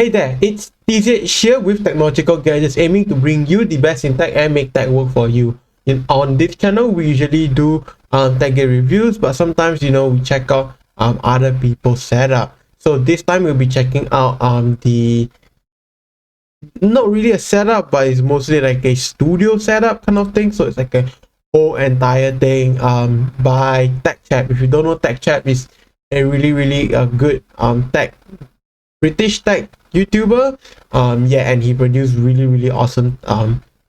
Hey there, it's TJ here with Technological Gadgets, aiming to bring you the best in tech and make tech work for you. On this channel, we usually do tech gear reviews, but sometimes, we check out other people's setup. So this time we'll be checking out the not really a setup, but it's mostly like a studio setup kind of thing. So it's like a whole entire thing by Chap. If you don't know, Chap is a really good British tech YouTuber. And he produced really awesome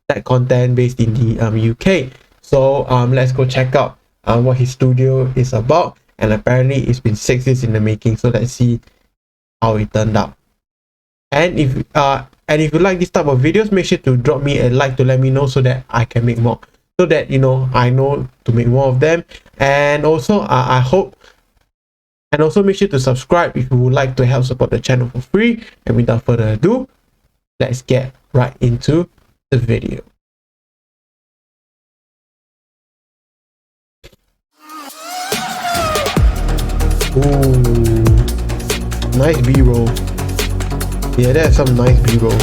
tech content based in the UK. So let's go check out what his studio is about. And apparently it's been 6 years in the making, so let's see how it turned out. And if you like this type of videos, make sure to drop me a like to let me know so that I can make more, so that I know to make more of them. And also I hope, and also make sure to subscribe if you would like to help support the channel for free. And without further ado, let's get right into the video. Ooh, nice B-roll. Yeah, that's some nice B-roll.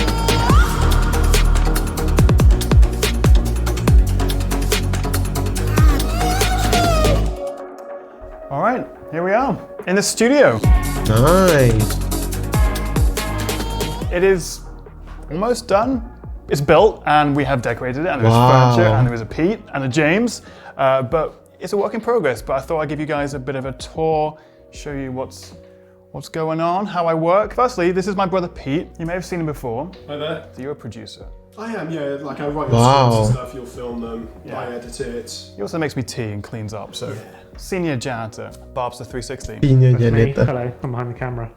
All right, here we are in the studio. Nice. It is almost done. It's built and we have decorated it, and there's Wow. furniture and there is a Pete and a James, but it's a work in progress. But I thought I'd give you guys a bit of a tour, show you what's going on, how I work. Firstly, this is my brother Pete. You may have seen him before. Hi there. So you're a producer. I am, yeah. Like I write Wow. scripts and stuff, you'll film them, Yeah. I edit it. He also makes me tea and cleans up, so senior janitor, Barb's the 360. Senior That's me. janitor. Hello, I'm behind the camera.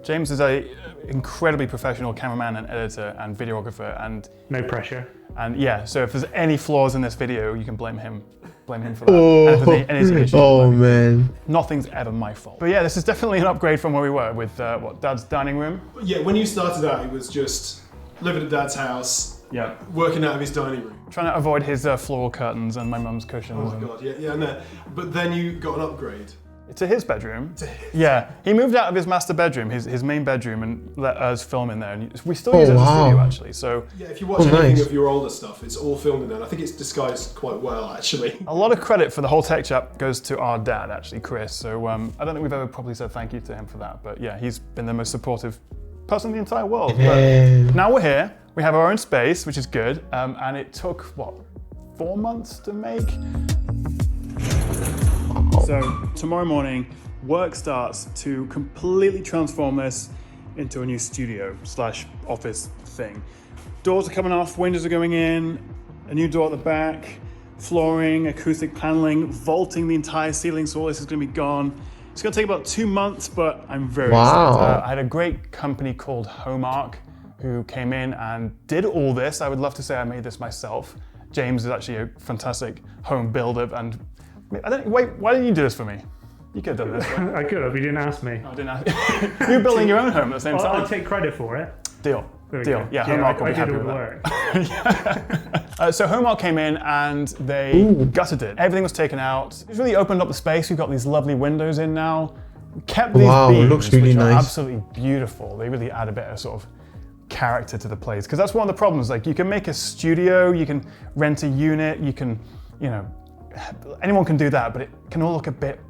James is a incredibly professional cameraman and editor and videographer, and No pressure. yeah, so if there's any flaws in this video, you can blame him for that. And if there's any issues, Oh blame me. man. Nothing's ever my fault. But yeah, this is definitely an upgrade from where we were with Dad's dining room. Yeah, when you started out, it was just living at Dad's house, Yeah. working out of his dining room. Trying to avoid his floral curtains and my mum's cushions. Oh my god, yeah, no. But then you got an upgrade. To his bedroom. To his. Yeah, he moved out of his master bedroom, his main bedroom, and let us film in there. And we still use it as a wow. studio, actually. So Yeah, if you watch anything nice. of your older stuff, it's all filmed in there. I think it's disguised quite well, actually. a lot of credit for the whole tech chat goes to our dad, actually, Chris. So I don't think we've ever probably said thank you to him for that. But yeah, he's been the most supportive person in the entire world. Yeah. But now we're here. We have our own space, which is good. And it took, what, 4 months to make? So tomorrow morning, work starts to completely transform this into a new studio / office thing. Doors are coming off, windows are going in, a new door at the back, flooring, acoustic paneling, vaulting the entire ceiling, so all this is going to be gone. It's going to take about 2 months, but I'm very Wow. excited. I had a great company called Homeark who came in and did all this. I would love to say I made this myself. James is actually a fantastic home builder, and wait, why didn't you do this for me? You could have done this, right? I could have, you didn't ask me. I didn't ask. You're building your own home at the same time. I'll take credit for it. Deal. There we Deal. go. Yeah, Homeark will I be did happy all with the that. work. So Homeark came in and they gutted it. Everything was taken out. It's really opened up the space. We've got these lovely windows in now. We kept these Wow, it beams, looks really which are nice. absolutely beautiful. They really add a bit of sort of character to the place, because that's one of the problems. Like, you can make a studio, you can rent a unit, you can, anyone can do that, but it can all look a bit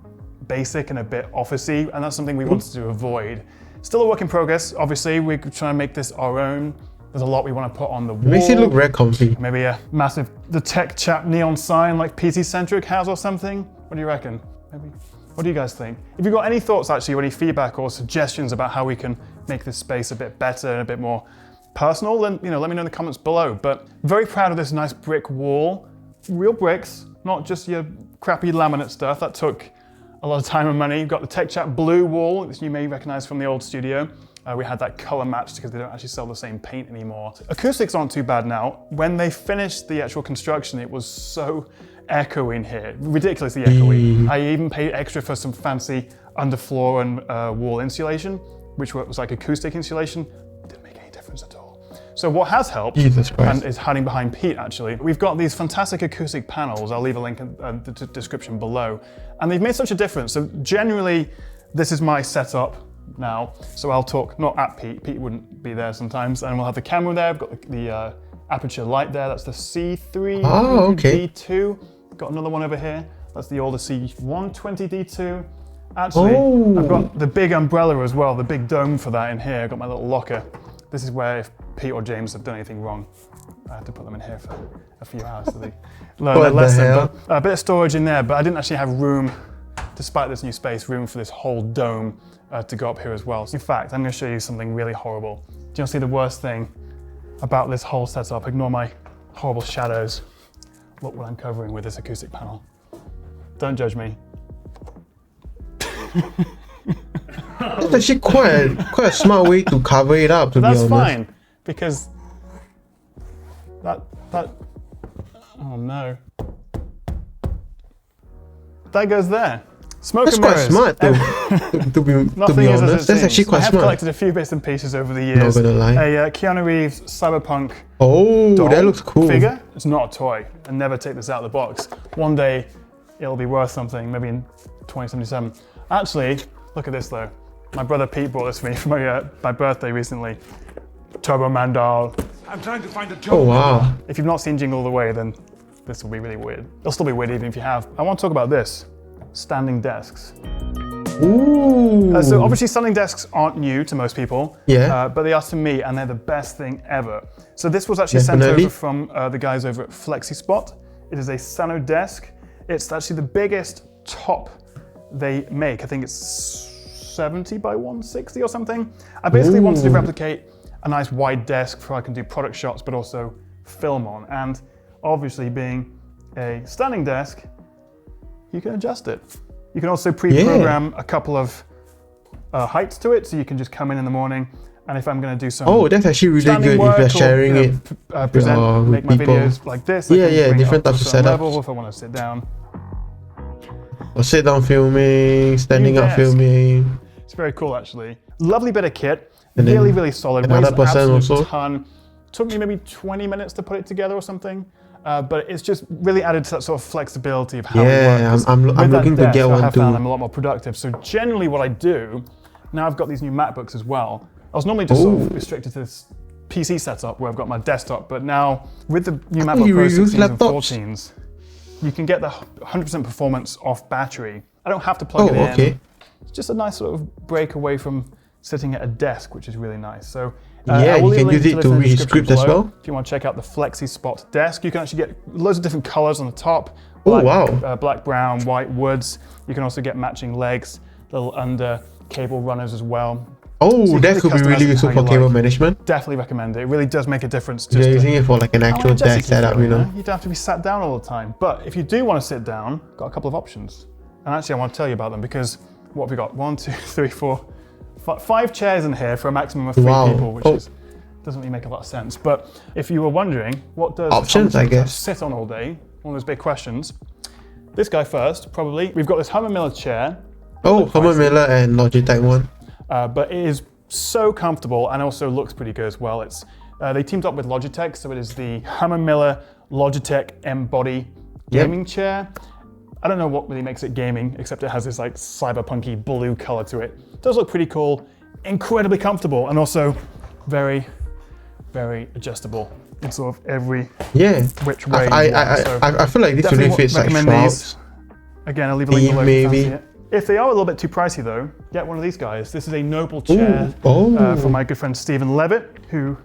basic and a bit officey, and that's something we wanted to avoid. Still a work in progress, obviously. We're trying to make this our own. There's a lot we want to put on the wall. Makes it look very comfy. Maybe a massive, the Tech Chap neon sign like PC Centric has or something. What do you reckon? Maybe. What do you guys think? If you've got any thoughts, actually, or any feedback or suggestions about how we can make this space a bit better and a bit more personal, then let me know in the comments below. But very proud of this nice brick wall. Real bricks, not just your crappy laminate stuff. That took a lot of time and money. You've got the Tech Chat blue wall, which you may recognize from the old studio. We had that color matched because they don't actually sell the same paint anymore. Acoustics aren't too bad now. When they finished the actual construction, it was so echoey in here, ridiculously echoey. I even paid extra for some fancy underfloor and wall insulation, which was like acoustic insulation. Didn't make any difference at all. So what has helped, Jesus Christ. and is hiding behind Pete actually, we've got these fantastic acoustic panels. I'll leave a link in the description below. And they've made such a difference. So generally, this is my setup now. So I'll talk not at Pete. Pete wouldn't be there sometimes, and we'll have the camera there. I've got the aperture light there. That's the C3 D2. Got another one over here. That's the older C120 D2. Actually, I've got the big umbrella as well, the big dome for that in here. I've got my little locker. This is where if Pete or James have done anything wrong, I have to put them in here for a few hours so they learn their lesson. But a bit of storage in there, but I didn't actually have room, despite this new space, room for this whole dome to go up here as well. So in fact, I'm going to show you something really horrible. Do you want to see the worst thing about this whole setup? Ignore my horrible shadows. Look what I'm covering with this acoustic panel. Don't judge me. That's actually quite a smart way to cover it up, to be honest. That's fine, because that oh no. That goes there. Smoke That's and quite mirrors. smart though, to be Nothing is as honest. it That's actually seems. quite I have smart. collected a few bits and pieces over the years. Not gonna lie. A Keanu Reeves cyberpunk Oh, doll that looks cool. figure. It's not a toy. I never take this out of the box. One day it'll be worth something, maybe in 2077. Actually, look at this though. My brother Pete bought this for me for my birthday recently. Turbo Man doll. I'm trying to find a job. Oh wow. If you've not seen Jingle All the Way, then this will be really weird. It'll still be weird even if you have. I want to talk about this. Standing desks. Ooh. So obviously standing desks aren't new to most people, Yeah. but they are to me, and they're the best thing ever. So this was actually sent Definitely. over from the guys over at FlexiSpot. It is a Sano desk. It's actually the biggest top they make. I think it's 70 by 160 or something. I basically wanted to replicate a nice wide desk so I can do product shots, but also film on. And obviously being a standing desk, you can adjust it. You can also pre-program a couple of heights to it, so you can just come in the morning, and if I'm going to do some Oh, that's actually really standing good if you're work sharing or, it. present, make my people. videos like this. I Yeah, can yeah, bring it different up to types of a certain setups. level if I want to sit down. Or sit down filming, standing up desk. filming. It's very cool, actually. Lovely bit of kit. And then Really solid. another Weighs an person absolute also. ton. Took me maybe 20 minutes to put it together or something. But it's just really added to that sort of flexibility of how Yeah, it works. I'm With that looking to desk, get I one have too. found I'm a lot more productive. So generally what I do, now I've got these new MacBooks as well. I was normally just sort of restricted to this PC setup where I've got my desktop, but now with the new MacBook you Pro use 16s and laptops? 14s, you can get the 100% performance off battery. I don't have to plug it in. Okay. It's just a nice sort of break away from sitting at a desk, which is really nice. So Yeah, I will you leave a can link use it this to in the read description script as below well. If you want to check out the FlexiSpot desk, you can actually get loads of different colors on the top. Oh, wow. Black, brown, white woods. You can also get matching legs, little under cable runners as well. Oh, So you that can could be customize really it useful how for you cable like. management. Definitely recommend it. It really does make a difference. You're Just using it for like an how actual energetic desk setup, feel, you know. You don't have to be sat down all the time. But if you do want to sit down, got a couple of options. And actually I want to tell you about them because what have we got? 1, 2, 3, 4, 5 chairs in here for a maximum of 3 Wow. people, which doesn't really make a lot of sense. But if you were wondering, what does Options, Hummer I guess. sit on all day? One of those big questions. This guy first, probably. We've got this Hummer Miller chair, Oh, Herman Miller and Logitech one. but it is so comfortable and also looks pretty good as well. It's they teamed up with Logitech, so it is the Hummer Miller Logitech M-Body gaming chair. I don't know what really makes it gaming, except it has this like cyberpunky blue color to it. It does look pretty cool, incredibly comfortable, and also very, very adjustable in sort of every which way you want. So I feel like this really definitely fits like recommend shrouds. Again, I'll leave a link below if you maybe. fancy it. If they are a little bit too pricey though, get one of these guys. This is a Noble chair Oh. from my good friend Stephen Levitt, who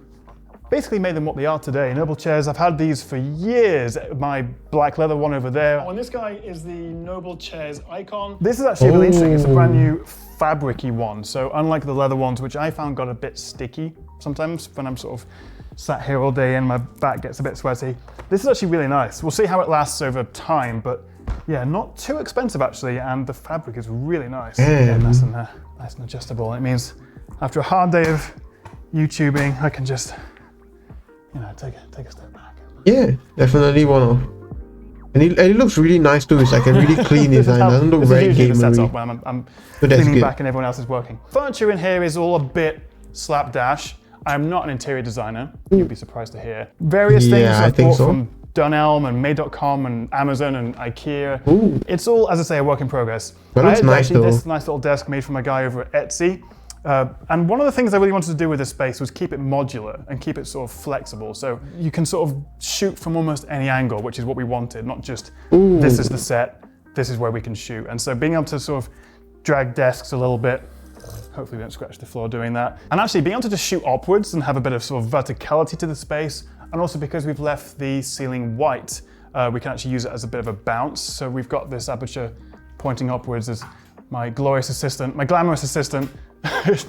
basically made them what they are today. Noble chairs, I've had these for years. My black leather one over there. And this guy is the Noble chairs icon. This is actually really interesting. It's a brand new fabric-y one. So unlike the leather ones, which I found got a bit sticky sometimes when I'm sort of sat here all day and my back gets a bit sweaty. This is actually really nice. We'll see how it lasts over time, but yeah, not too expensive actually, and the fabric is really nice. Yeah, nice and adjustable. It means after a hard day of YouTubing, I can just, you know, take a step back. Yeah, definitely one of. And it looks really nice too. It's like a really clean design. It doesn't look This very is usually the setup gamery. when I'm So that's leaning good. back and everyone else is working. Furniture in here is all a bit slapdash. I'm not an interior designer, you'd be surprised to hear. Various things Yeah, I I've think bought so. from Dunelm and Made.com and Amazon and IKEA. Ooh. It's all, as I say, a work in progress. That I looks had nice actually though. this nice little desk made from a guy over at Etsy. And one of the things I really wanted to do with this space was keep it modular and keep it sort of flexible. So you can sort of shoot from almost any angle, which is what we wanted, not just this is the set, this is where we can shoot. And so being able to sort of drag desks a little bit, hopefully we don't scratch the floor doing that. And actually being able to just shoot upwards and have a bit of sort of verticality to the space. And also because we've left the ceiling white, we can actually use it as a bit of a bounce. So we've got this aperture pointing upwards as my glorious assistant, my glamorous assistant,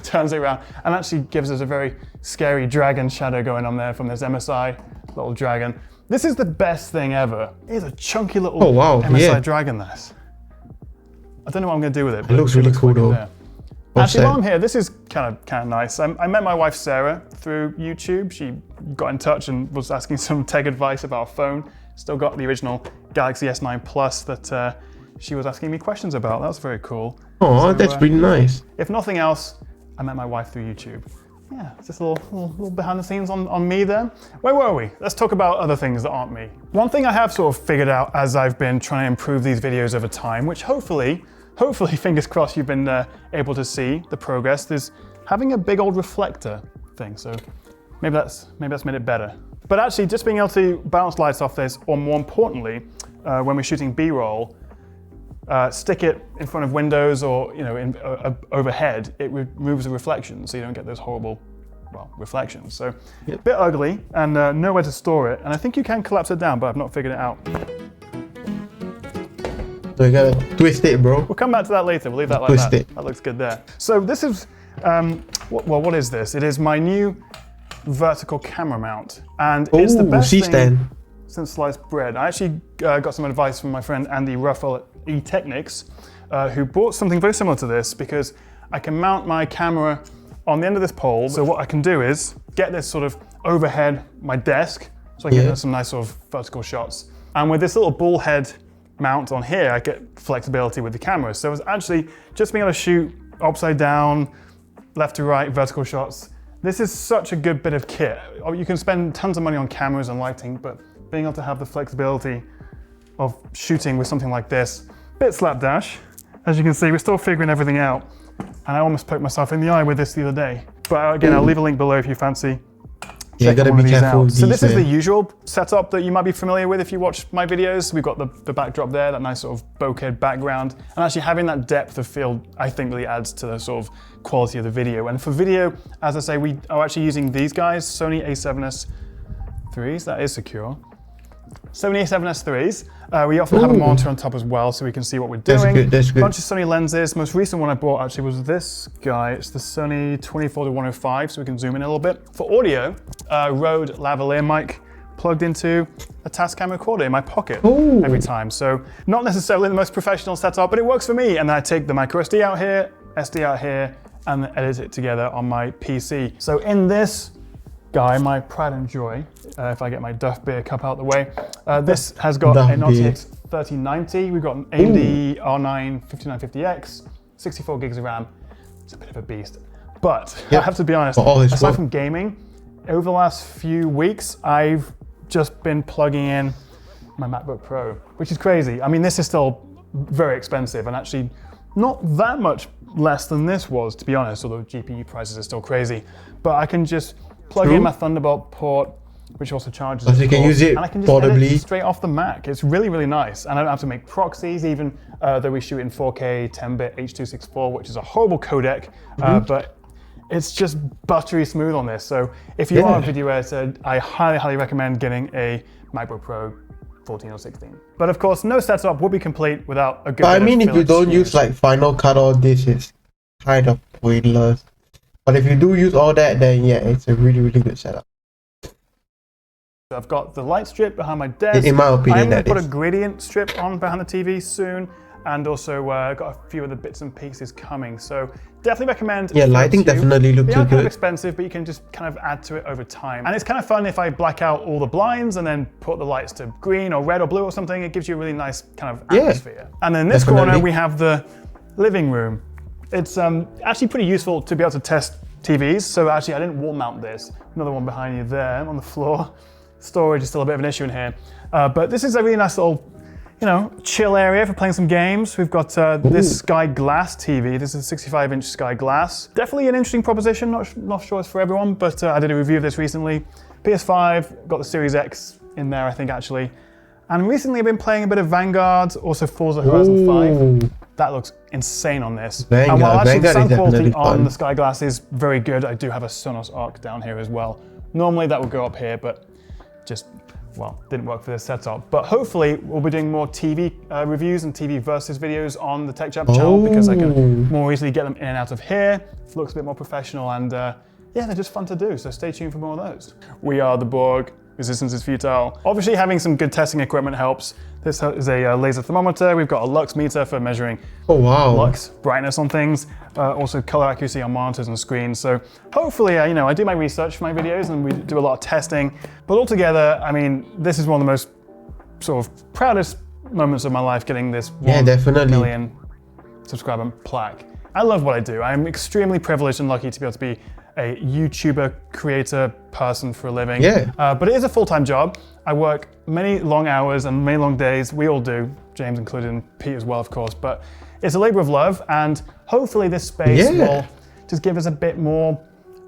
turns it around and actually gives us a very scary dragon shadow going on there from this MSI little dragon. This is the best thing ever. It's a chunky little MSI dragon, this. I don't know what I'm going to do with it. It looks really cool though. Actually, while I'm here, this is kind of nice. I met my wife Sarah through YouTube. She got in touch and was asking some tech advice about a phone. Still got the original Galaxy S9 Plus that she was asking me questions about. That was very cool. Oh, so, that's really nice. If nothing else, I met my wife through YouTube. Yeah, just a little behind the scenes on me there. Where were we? Let's talk about other things that aren't me. One thing I have sort of figured out as I've been trying to improve these videos over time, which hopefully, fingers crossed, you've been able to see the progress, is having a big old reflector thing. So maybe that's made it better. But actually, just being able to bounce lights off this, or more importantly, when we're shooting B-roll, stick it in front of windows or overhead, it removes the reflection, so you don't get those horrible, reflections. So a bit ugly and nowhere to store it. And I think you can collapse it down, but I've not figured it out. So you gotta twist it, bro. We'll come back to that later. We'll leave that like that. That looks good there. So this is, what is this? It is my new vertical camera mount, and it's the best thing since sliced bread. I actually got some advice from my friend Andy Ruffell at eTechnics, who bought something very similar to this, because I can mount my camera on the end of this pole. So what I can do is get this sort of overhead my desk, so I can get some nice sort of vertical shots. And with this little ball head mount on here, I get flexibility with the camera. So it's actually just being able to shoot upside down, left to right, vertical shots. This is such a good bit of kit. You can spend tons of money on cameras and lighting, but being able to have the flexibility of shooting with something like this, bit slapdash. As you can see, we're still figuring everything out. And I almost poked myself in the eye with this the other day. But again, I'll leave a link below if you fancy. Yeah, you gotta be careful. So this is the usual setup that you might be familiar with if you watch my videos. We've got the backdrop there, that nice sort of bokeh background. And actually having that depth of field, I think really adds to the sort of quality of the video. And for video, as I say, we are actually using these guys, Sony A7S IIIs, that is secure. Sony A7S IIIs. We often have a monitor on top as well, so we can see what we're doing. That's good. Bunch of Sony lenses. Most recent one I bought actually was this guy. It's the Sony 24-105, so we can zoom in a little bit. For audio, Rode lavalier mic plugged into a Tascam recorder in my pocket every time. So not necessarily the most professional setup, but it works for me. And then I take the micro SD out here, SD out here, and then edit it together on my PC. So in this guy, my pride and joy, if I get my Duff beer cup out the way, this has got an RTX 3090. We've got an AMD R9 5950X, 64 gigs of RAM. It's a bit of a beast. But I have to be honest, aside from gaming, over the last few weeks, I've just been plugging in my MacBook Pro, which is crazy. I mean, this is still very expensive and actually not that much less than this was, to be honest, although GPU prices are still crazy. But I can just plug in my Thunderbolt port, which also charges. So you can use it and I can just edit straight off the Mac. It's really, really nice. And I don't have to make proxies, even though we shoot in 4K 10-bit H.264, which is a horrible codec, but it's just buttery smooth on this. So if you are a video editor, I highly, highly recommend getting a MacBook Pro 14 or 16. But of course, no setup would be complete without a good. But I mean, if you don't use like Final Cut or this, it's kind of pointless. But if you do use all that, then yeah, it's a really, really good setup. I've got the light strip behind my desk. In my opinion, I'm going to put a gradient strip on behind the TV soon, and also got a few other bits and pieces coming. So definitely recommend. Yeah, lighting definitely looks good. Kind of expensive, but you can just kind of add to it over time. And it's kind of fun if I black out all the blinds and then put the lights to green or red or blue or something. It gives you a really nice kind of atmosphere. And then in this corner we have the living room. It's actually pretty useful to be able to test TVs. So actually I didn't wall mount this. Another one behind you there on the floor. Storage is still a bit of an issue in here. But this is a really nice little, you know, chill area for playing some games. We've got this Sky Glass TV. This is a 65-inch Sky Glass. Definitely an interesting proposition. Not sure it's for everyone, but I did a review of this recently. PS5, got the Series X in there, I think, actually. And recently I've been playing a bit of Vanguard, also Forza Horizon 5. That looks insane on this. And while actually the sound quality on the Sky Glass is very good, I do have a Sonos Arc down here as well. Normally that would go up here, but just, well, didn't work for this setup. But hopefully we'll be doing more TV reviews and TV versus videos on the Tech Chap channel, because I can more easily get them in and out of here. It looks a bit more professional, and yeah, they're just fun to do. So stay tuned for more of those. We are the Borg. Resistance is futile. Obviously, having some good testing equipment helps. This is a laser thermometer. We've got a lux meter for measuring lux, brightness on things. Also color accuracy on monitors and screens. So hopefully, you know, I do my research for my videos and we do a lot of testing. But altogether, I mean, this is one of the most sort of proudest moments of my life, getting this 1 million subscriber plaque. I love what I do. I'm extremely privileged and lucky to be able to be a YouTuber, creator, person for a living. But it is a full-time job. I work many long hours and many long days. We all do, James included, and Pete as well, of course. But it's a labor of love, and hopefully this space will just give us a bit more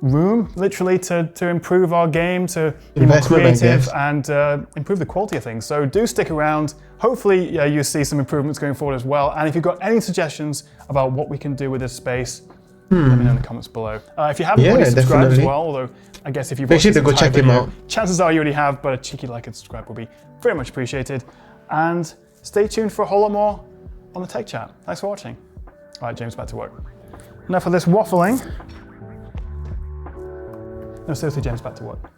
room, literally, to improve our game, to be more creative and improve the quality of things. So do stick around. Hopefully you see some improvements going forward as well. And if you've got any suggestions about what we can do with this space, let me know in the comments below. If you haven't already subscribed as well, although I guess if you've watched this entire video, chances are you already have, but a cheeky like and subscribe will be very much appreciated. And stay tuned for a whole lot more on the Tech Chat. Thanks for watching. All right, James, back to work. Enough of this waffling. No, seriously, James, back to work.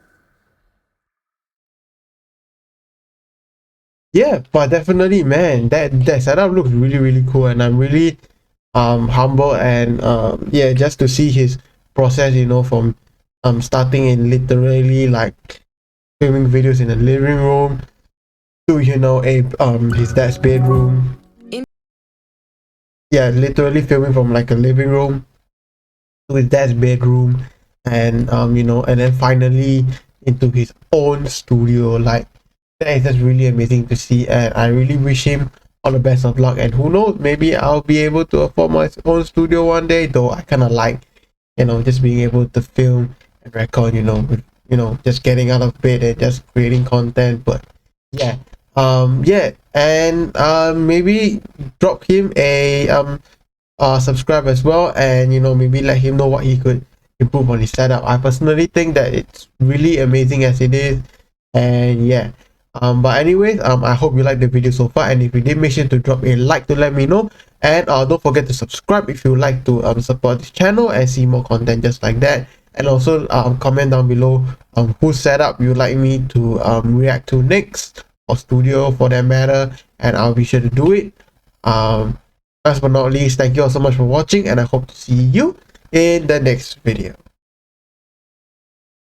Yeah, but definitely, man, that setup looks really, really cool, and I'm really humble and yeah, just to see his process, you know, from starting in literally like filming videos in a living room to, you know, his dad's bedroom. Yeah, literally filming from like a living room to his dad's bedroom, and you know, and then finally into his own studio. Like, that is just really amazing to see, and I really wish him all the best of luck. And who knows, maybe I'll be able to afford my own studio one day, though I kind of like, you know, just being able to film and record, you know, with, you know, just getting out of bed and just creating content. But yeah, yeah, and maybe drop him a subscribe as well, and you know, maybe let him know what he could improve on his setup. I personally think that it's really amazing as it is, and yeah. But anyways, I hope you liked the video so far, and if you did, make sure to drop a like to let me know, and don't forget to subscribe if you like to support this channel and see more content just like that. And also comment down below whose setup you like me to react to next, or studio for that matter, and I'll be sure to do it. Last but not least, thank you all so much for watching, and I hope to see you in the next video.